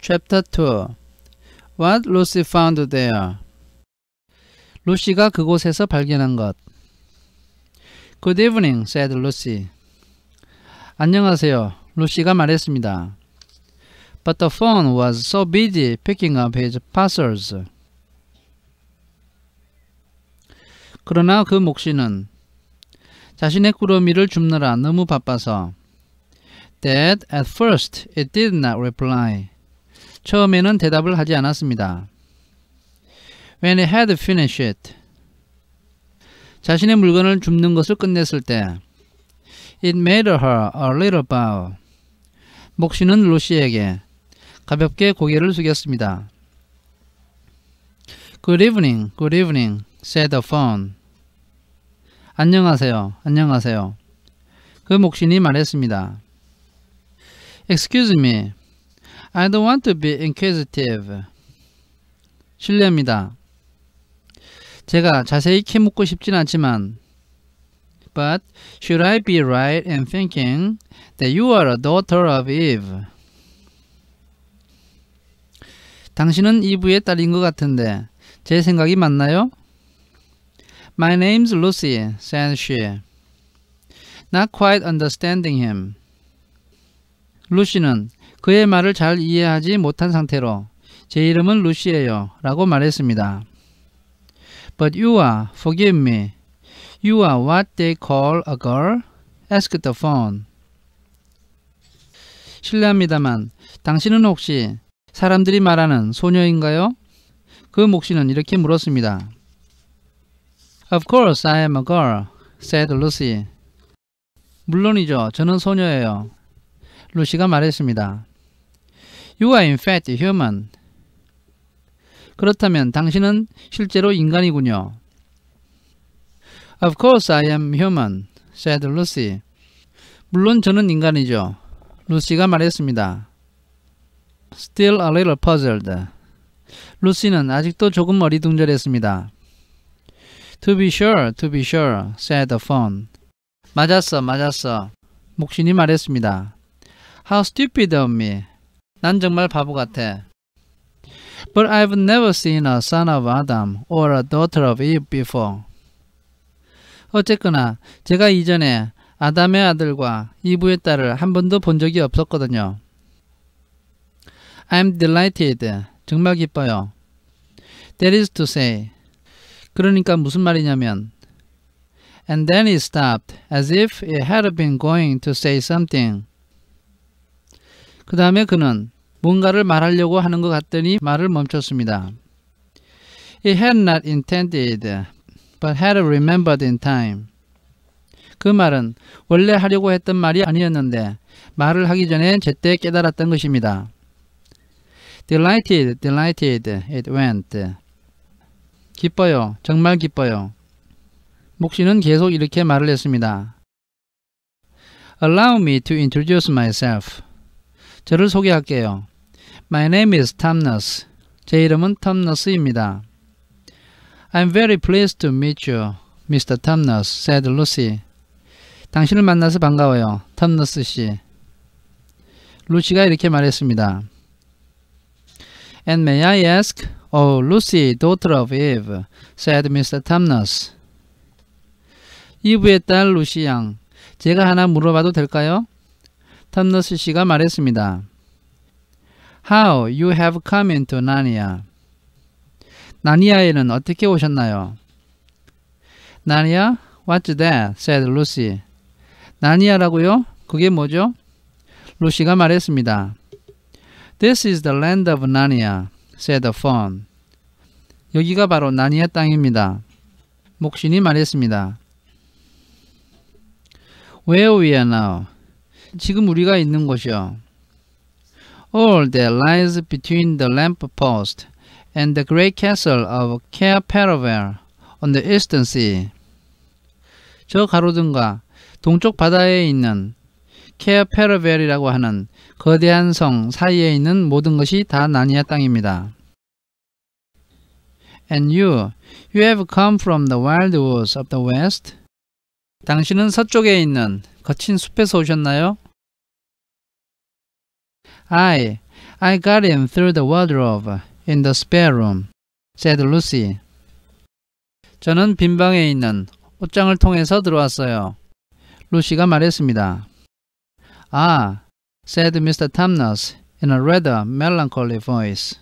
Chapter 2. What Lucy found there. 루시가 그곳에서 발견한 것. Good evening, said Lucy. 안녕하세요, 루시가 말했습니다. But the phone was so busy picking up his parcels. 그러나 그 목시는 자신의 꾸러미를 줍느라 너무 바빠서 that at first it did not reply. 처음에는 대답을 하지 않았습니다. When it had finished it. 자신의 물건을 줍는 것을 끝냈을 때 it made her a little bow. 목시는 루시에게 가볍게 고개를 숙였습니다. Good evening, said the phone. 안녕하세요, 안녕하세요. 그 목신이 말했습니다. Excuse me, I don't want to be inquisitive. 실례합니다. 제가 자세히 캐묻고 싶진 않지만 But should I be right in thinking that you are a daughter of Eve? 당신은 이브의 딸인 것 같은데 제 생각이 맞나요? My name's Lucy, said she. Not quite understanding him. 루시는 그의 말을 잘 이해하지 못한 상태로 제 이름은 루시예요 라고 말했습니다. But you are, forgive me, you are what they call a girl? asked the phone. 실례합니다만 당신은 혹시 사람들이 말하는 소녀인가요? 그 목시는 이렇게 물었습니다. Of course I am a girl, said Lucy. 물론이죠. 저는 소녀예요. 루시가 말했습니다. You are in fact human. 그렇다면 당신은 실제로 인간이군요. Of course I am human, said Lucy. 물론 저는 인간이죠. 루시가 말했습니다. Still a little puzzled. 루시는 아직도 조금 어리둥절했습니다. To be sure, said the phone. 맞았어. 목신이 말했습니다. How stupid of me. 난 정말 바보 같아. But I've never seen a son of Adam or a daughter of Eve before. 어쨌거나 제가 이전에 아담의 아들과 이브의 딸을 한 번도 본 적이 없었거든요. I'm delighted. 정말 기뻐요. That is to say. 그러니까 무슨 말이냐면 And then it stopped as if it had been going to say something. 그 다음에 그는 뭔가를 말하려고 하는 것 같더니 말을 멈췄습니다. It had not intended, but had remembered in time. 그 말은 원래 하려고 했던 말이 아니었는데 말을 하기 전에 제때 깨달았던 것입니다. Delighted, it went. 기뻐요, 정말 기뻐요. 목시는 계속 이렇게 말을 했습니다. Allow me to introduce myself. 저를 소개할게요. My name is Tumnus. 제 이름은 텀너스입니다. I'm very pleased to meet you, Mr. Tumnus, said Lucy. 당신을 만나서 반가워요, 텀너스 씨. 루시가 이렇게 말했습니다. And may I ask, oh, Lucy, daughter of Eve, said Mr. Tumnus. 이브의 딸 루시 양, 제가 하나 물어봐도 될까요? 텀너스 씨가 말했습니다. How you have come into Narnia. 나니아에는 어떻게 오셨나요? Narnia? What's that? said Lucy. 나니아라고요? 그게 뭐죠? 루시가 말했습니다. This is the land of Narnia, said the phone. 여기가 바로 나니아 땅입니다. 목신이 말했습니다. Where we are now. 지금 우리가 있는 곳이요. All that lies between the lamp post and the great castle of Cair Paravel on the eastern sea. 저 가로등과 동쪽 바다에 있는 Cair Paravel이라고 하는 거대한 성 사이에 있는 모든 것이 다 나니아 땅입니다. And you have come from the wild woods of the west? 당신은 서쪽에 있는 거친 숲에서 오셨나요? I got in through the wardrobe in the spare room, said Lucy. 저는 빈방에 있는 옷장을 통해서 들어왔어요. 루시가 말했습니다. Ah, said Mr. Tumnus in a rather melancholy voice.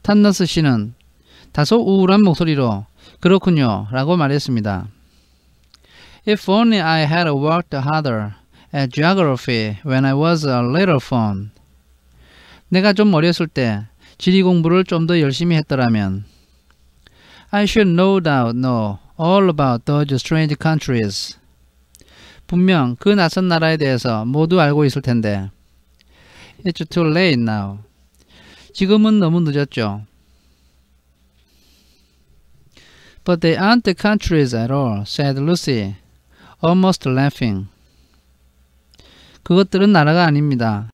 탐너스 씨는 다소 우울한 목소리로 그렇군요 라고 말했습니다. If only I had worked harder at geography when I was a little fawn. 내가 좀 어렸을 때 지리 공부를 좀 더 열심히 했더라면 I should no doubt know all about those strange countries. 분명 그 낯선 나라에 대해서 모두 알고 있을 텐데 It's too late now. 지금은 너무 늦었죠. But they aren't the countries at all, said Lucy, almost laughing. 그것들은 나라가 아닙니다.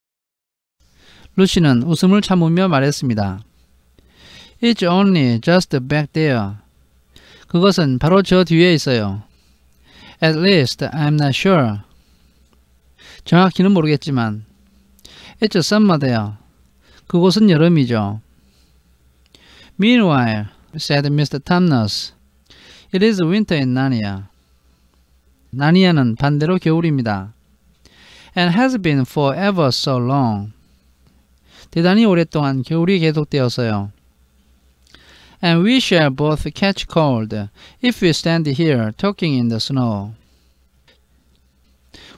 루시는 웃음을 참으며 말했습니다. It's only just back there. 그것은 바로 저 뒤에 있어요. At least I'm not sure. 정확히는 모르겠지만 It's summer there. 그곳은 여름이죠. Meanwhile, said Mr. Tumnus, it is winter in Narnia. 나니아는 반대로 겨울입니다. And has been for ever so long. 대단히 오랫동안 겨울이 계속되었어요. And we shall both catch cold if we stand here talking in the snow.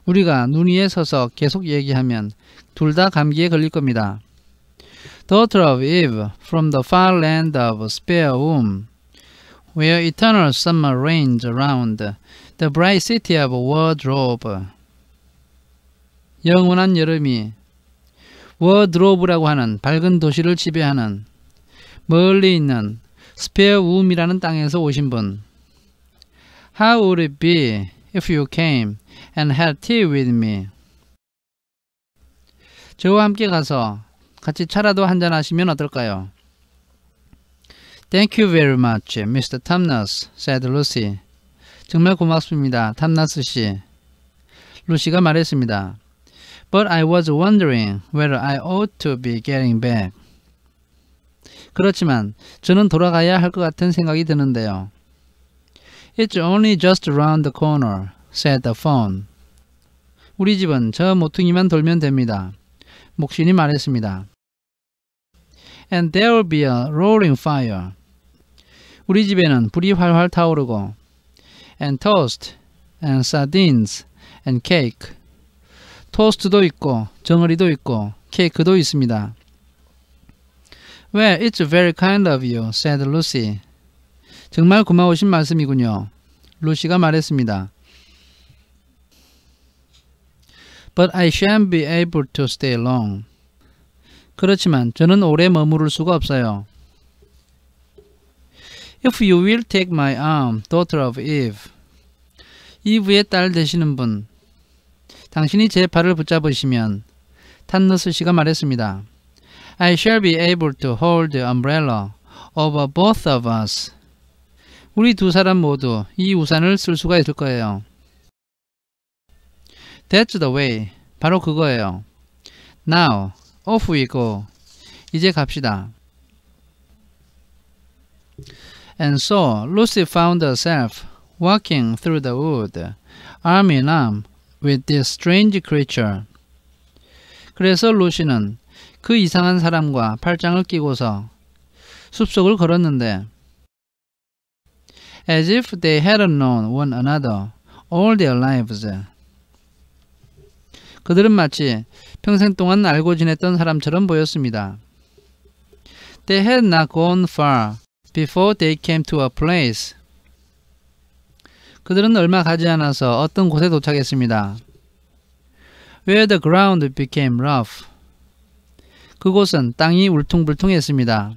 우리가 눈 위에 서서 계속 얘기하면 둘 다 감기에 걸릴 겁니다. Daughter of Eve from the far land of spare womb, where eternal summer reigns around the bright city of wardrobe. 영원한 여름이 워드로브라고 하는 밝은 도시를 지배하는 멀리 있는 스페어 움이라는 땅에서 오신 분. How would it be if you came and had tea with me? 저와 함께 가서 같이 차라도 한잔 하시면 어떨까요? Thank you very much, Mr. Tumnus, said Lucy. 정말 고맙습니다, 탐나스 씨. 루시가 말했습니다. But I was wondering whether I ought to be getting back. 그렇지만 저는 돌아가야 할 것 같은 생각이 드는데요. It's only just around the corner, said the phone. 우리 집은 저 모퉁이만 돌면 됩니다. 목신이 말했습니다. And there will be a roaring fire. 우리 집에는 불이 활활 타오르고 and toast, and sardines, and cake. 토스트도 있고 정어리도 있고 케이크도 있습니다. Well, it's very kind of you, said Lucy. 정말 고마우신 말씀이군요. 루시가 말했습니다. But I shan't be able to stay long. 그렇지만 저는 오래 머무를 수가 없어요. If you will take my arm, daughter of Eve. 이브의 딸 되시는 분. 당신이 제 팔을 붙잡으시면 탄너스 씨가 말했습니다. I shall be able to hold the umbrella over both of us. 우리 두 사람 모두 이 우산을 쓸 수가 있을 거예요. That's the way. 바로 그거예요. Now, off we go. 이제 갑시다. And so, Lucy found herself walking through the wood, arm in arm with this strange creature. 그래서 루시는 그 이상한 사람과 팔짱을 끼고서 숲속을 걸었는데 as if they hadn't known one another all their lives. 그들은 마치 평생 동안 알고 지냈던 사람처럼 보였습니다. They had not gone far before they came to a place. 그들은 얼마 가지 않아서 어떤 곳에 도착했습니다. Where the ground became rough. 그곳은 땅이 울퉁불퉁했습니다.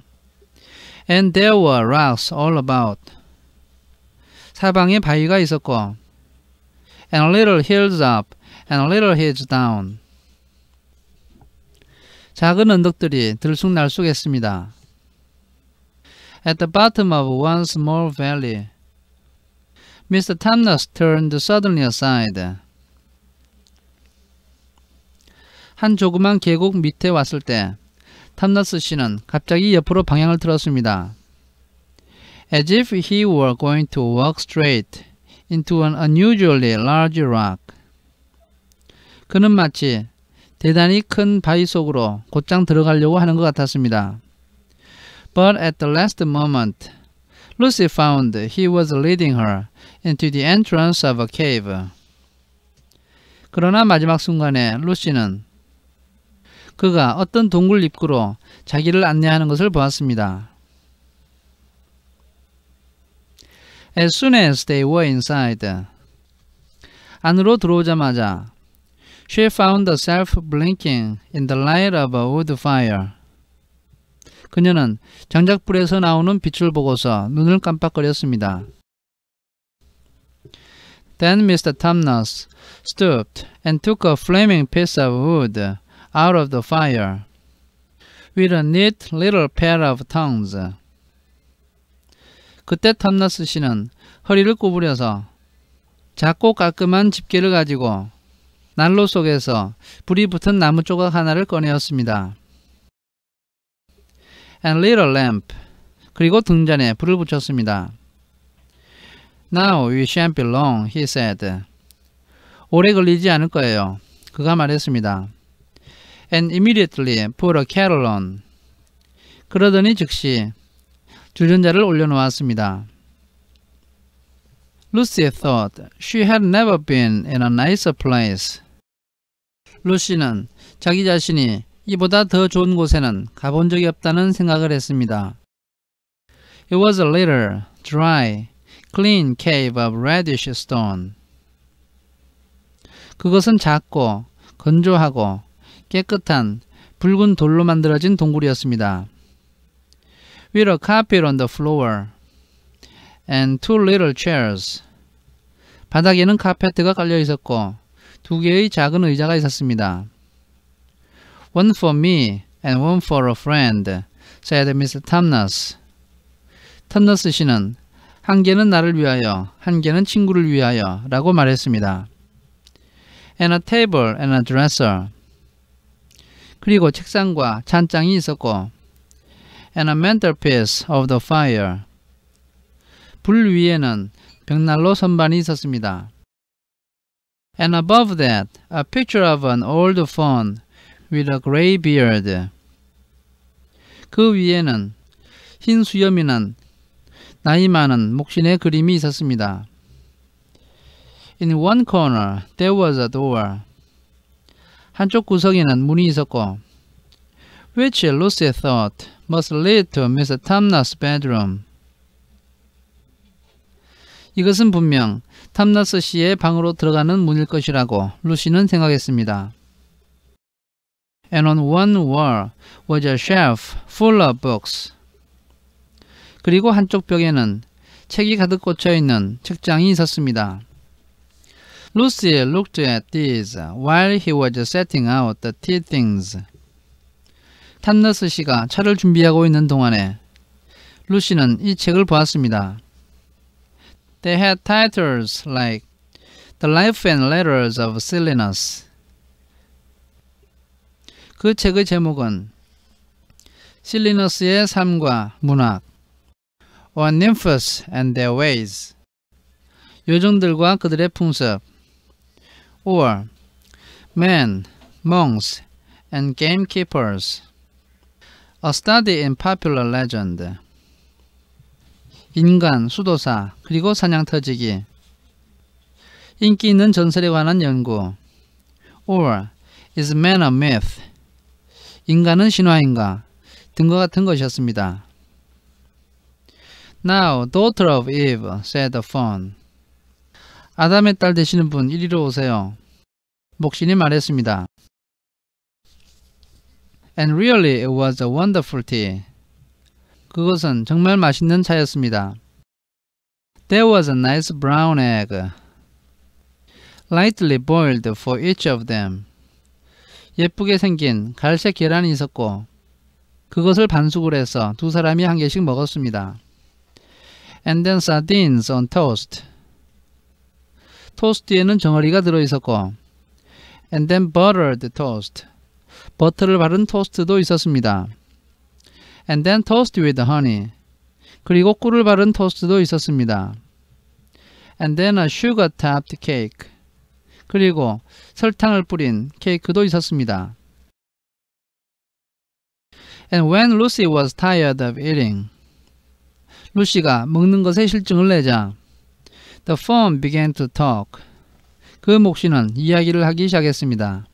And there were rocks all about. 사방에 바위가 있었고 and little hills up and little hills down. 작은 언덕들이 들쑥날쑥했습니다. At the bottom of one small valley, Mr. Tumnus turned suddenly aside. 한 조그만 계곡 밑에 왔을 때 탐너스 씨는 갑자기 옆으로 방향을 틀었습니다. As if he were going to walk straight into an unusually large rock. 그는 마치 대단히 큰 바위 속으로 곧장 들어가려고 하는 것 같았습니다. But at the last moment, Lucy found he was leading her into the entrance of a cave. 그러나 마지막 순간에 루시는 그가 어떤 동굴 입구로 자기를 안내하는 것을 보았습니다. As soon as they were inside, 안으로 들어오자마자 she found herself blinking in the light of a wood fire. 그녀는 장작불에서 나오는 빛을 보고서 눈을 깜빡거렸습니다. Then Mr. Tumnus stooped and took a flaming piece of wood out of the fire with a neat little pair of tongs. 그때 탐너스 씨는 허리를 구부려서 작고 깔끔한 집게를 가지고 난로 속에서 불이 붙은 나무 조각 하나를 꺼내었습니다. And lit a lamp. 그리고 등잔에 불을 붙였습니다. Now we shan't be long, he said. 오래 걸리지 않을 거예요. 그가 말했습니다. And immediately put a kettle on. 그러더니 즉시 주전자를 올려놓았습니다. Lucy thought she had never been in a nicer place. 루시는 자기 자신이 이보다 더 좋은 곳에는 가본 적이 없다는 생각을 했습니다. It was a little, dry, clean cave of reddish stone. 그것은 작고 건조하고 깨끗한 붉은 돌로 만들어진 동굴이었습니다. With a carpet on the floor and two little chairs. 바닥에는 카페트가 깔려 있었고 두 개의 작은 의자가 있었습니다. One for me and one for a friend, said Mr. Tumnus. 텀너스 씨는 한 개는 나를 위하여, 한 개는 친구를 위하여 라고 말했습니다. And a table and a dresser. 그리고 책상과 찬장이 있었고 and a mantelpiece of the fire. 불 위에는 벽난로 선반이 있었습니다. And above that, a picture of an old fawn with a gray beard. 그 위에는 흰 수염이 난 나이 많은 목신의 그림이 있었습니다. In one corner, there was a door. 한쪽 구석에는 문이 있었고 which Lucy thought must lead to Mr. Tumnus' bedroom. 이것은 분명 탐너스 씨의 방으로 들어가는 문일 것이라고 루시는 생각했습니다. And on one wall was a shelf full of books. 그리고 한쪽 벽에는 책이 가득 꽂혀 있는 책장이 있었습니다. Lucy looked at these while he was setting out the tea things. 탐너스 씨가 차를 준비하고 있는 동안에 루시는 이 책을 보았습니다. They had titles like The Life and Letters of Silenus. 그 책의 제목은 실리너스의 삶과 문학, or Nymphs and Their Ways, 요정들과 그들의 풍습, or Men, Monks and Gamekeepers, A Study in Popular Legend, 인간, 수도사, 그리고 사냥터지기, 인기 있는 전설에 관한 연구, or Is Man a Myth, 인간은 신화인가 등과 같은 것이었습니다. Now, daughter of Eve, said the fawn. 아담의 딸 되시는 분 이리로 오세요. 목신이 말했습니다. And really it was a wonderful tea. 그것은 정말 맛있는 차였습니다. There was a nice brown egg, lightly boiled for each of them. 예쁘게 생긴 갈색 계란이 있었고 그것을 반숙을 해서 두 사람이 한 개씩 먹었습니다. And then sardines on toast. 토스트에는 정어리가 들어있었고 And then buttered toast. 버터를 바른 토스트도 있었습니다. And then toast with honey. 그리고 꿀을 바른 토스트도 있었습니다. And then a sugar-topped cake. 그리고 설탕을 뿌린 케이크도 있었습니다. And when Lucy was tired of eating. 루시가 먹는 것에 실증을 내자 The fawn began to talk. 그 목시는 이야기를 하기 시작했습니다.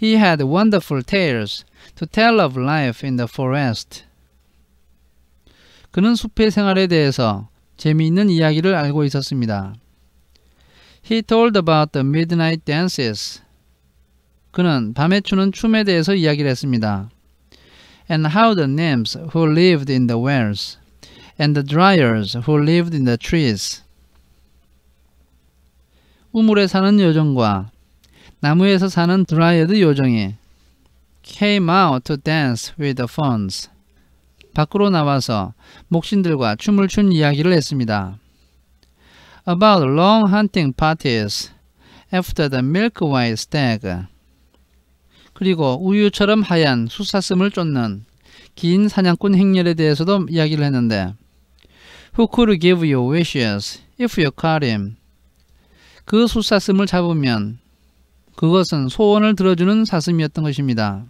He had wonderful tales to tell of life in the forest. 그는 숲의 생활에 대해서 재미있는 이야기를 알고 있었습니다. He told about the midnight dances. 그는 밤에 추는 춤에 대해서 이야기를 했습니다. And how the nymphs who lived in the wells and the dryers who lived in the trees. 우물에 사는 요정과 나무에서 사는 드라이어드 요정이 came out to dance with the fawns. 밖으로 나와서 목신들과 춤을 춘 이야기를 했습니다. About long hunting parties after the milk white stag. 그리고 우유처럼 하얀 숫사슴을 쫓는 긴 사냥꾼 행렬에 대해서도 이야기를 했는데 Who could give you wishes if you caught him? 그 숫사슴을 잡으면 그것은 소원을 들어주는 사슴이었던 것입니다.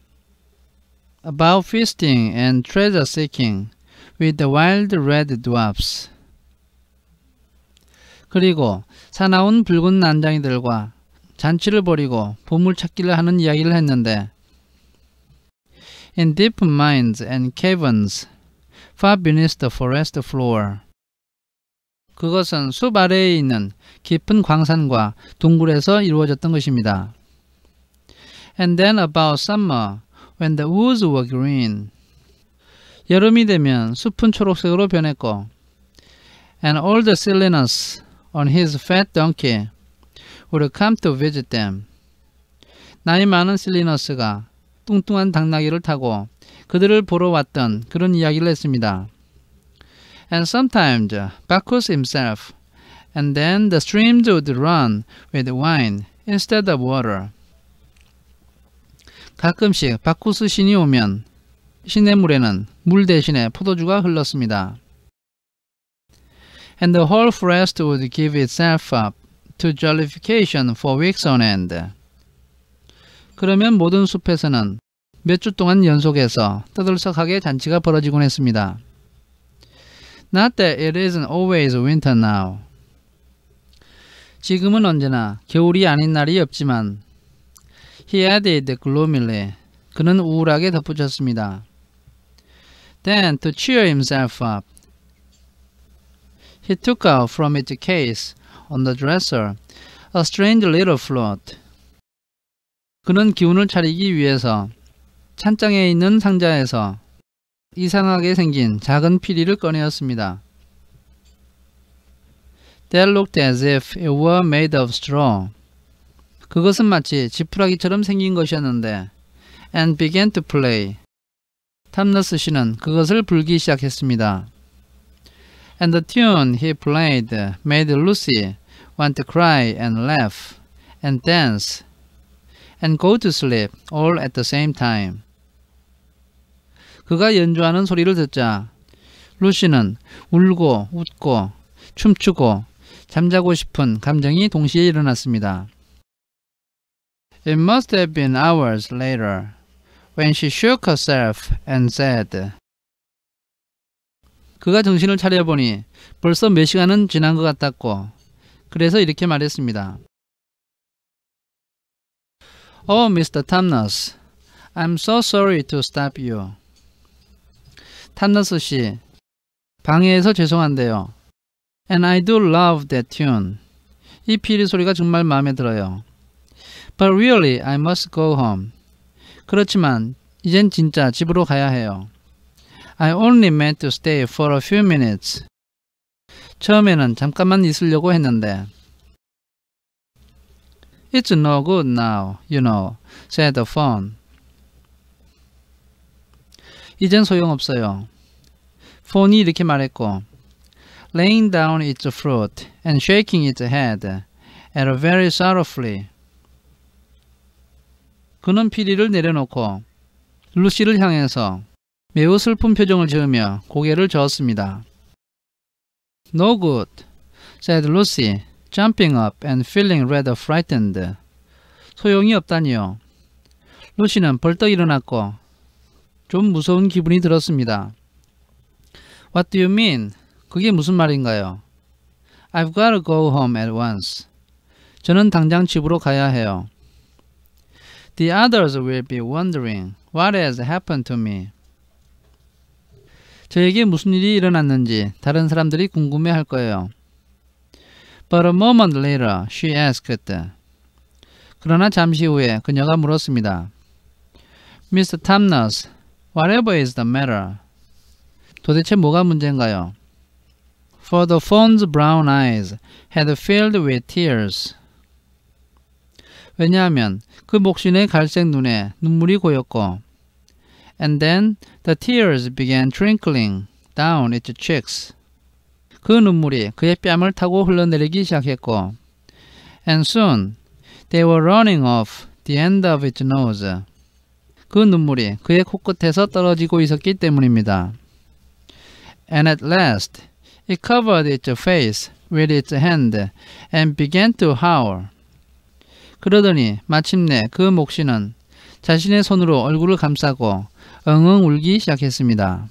About feasting and treasure seeking with the wild red dwarfs. 그리고 사나운 붉은 난장이들과 잔치를 벌이고 보물찾기를 하는 이야기를 했는데 In deep mines and caverns far beneath the forest floor. 그것은 숲 아래에 있는 깊은 광산과 동굴에서 이루어졌던 것입니다. And then about summer when the woods were green. 여름이 되면 숲은 초록색으로 변했고 And all the silliness on his fat donkey would come to visit them. 나이 많은 실리너스가 뚱뚱한 당나귀를 타고 그들을 보러 왔던 그런 이야기를 했습니다. And sometimes Bacchus himself, and then the streams would run with wine instead of water. 가끔씩 바쿠스 신이 오면 시냇물에는 물 대신에 포도주가 흘렀습니다. And the whole forest would give itself up to jollification for weeks on end. 그러면 모든 숲에서는 몇 주 동안 연속해서 떠들썩하게 잔치가 벌어지곤 했습니다. Not that it isn't always winter now. 지금은 언제나 겨울이 아닌 날이 없지만 He added gloomily. 그는 우울하게 덧붙였습니다. Then to cheer himself up, he took out from its case on the dresser a strange little flute. 그는 기운을 차리기 위해서 찬장에 있는 상자에서 이상하게 생긴 작은 피리를 꺼내었습니다. That looked as if it were made of straw. 그것은 마치 지푸라기처럼 생긴 것이었는데 and began to play. 탐너스 씨는 그것을 불기 시작했습니다. And the tune he played made Lucy want to cry and laugh and dance and go to sleep all at the same time. 그가 연주하는 소리를 듣자 루시는 울고 웃고 춤추고 잠자고 싶은 감정이 동시에 일어났습니다. It must have been hours later when she shook herself and said. 그가 정신을 차려보니 벌써 몇 시간은 지난 것 같았고 그래서 이렇게 말했습니다. Oh, Mr. Tumnus, I'm so sorry to stop you. 탐너스 씨, 방해해서 죄송한데요. And I do love that tune. 이 피리 소리가 정말 마음에 들어요. But really, I must go home. 그렇지만 이젠 진짜 집으로 가야 해요. I only meant to stay for a few minutes. 처음에는 잠깐만 있으려고 했는데. It's no good now, you know, said the fawn. 이젠 소용없어요. 폰이 이렇게 말했고 laying down its fruit and shaking its head at her very sorrowfully. 그는 피리를 내려놓고 루시를 향해서 매우 슬픈 표정을 지으며 고개를 저었습니다. No good, said Lucy, jumping up and feeling rather frightened. 소용이 없다니요. 루시는 벌떡 일어났고 좀 무서운 기분이 들었습니다. What do you mean? 그게 무슨 말인가요? I've got to go home at once. 저는 당장 집으로 가야 해요. The others will be wondering what has happened to me. 저에게 무슨 일이 일어났는지 다른 사람들이 궁금해할 거예요. But a moment later, she asked. 그러나 잠시 후에 그녀가 물었습니다. Mr. Tumnus, whatever is the matter? 도대체 뭐가 문제인가요? For the fawn's brown eyes had filled with tears. 왜냐하면 그 목신의 갈색 눈에 눈물이 고였고 And then the tears began trickling down its cheeks. 그 눈물이 그의 뺨을 타고 흘러내리기 시작했고 And soon they were running off the end of its nose. 그 눈물이 그의 코끝에서 떨어지고 있었기 때문입니다. And at last it covered its face with its hand and began to howl. 그러더니 마침내 그 목신은 자신의 손으로 얼굴을 감싸고 엉엉 울기 시작했습니다.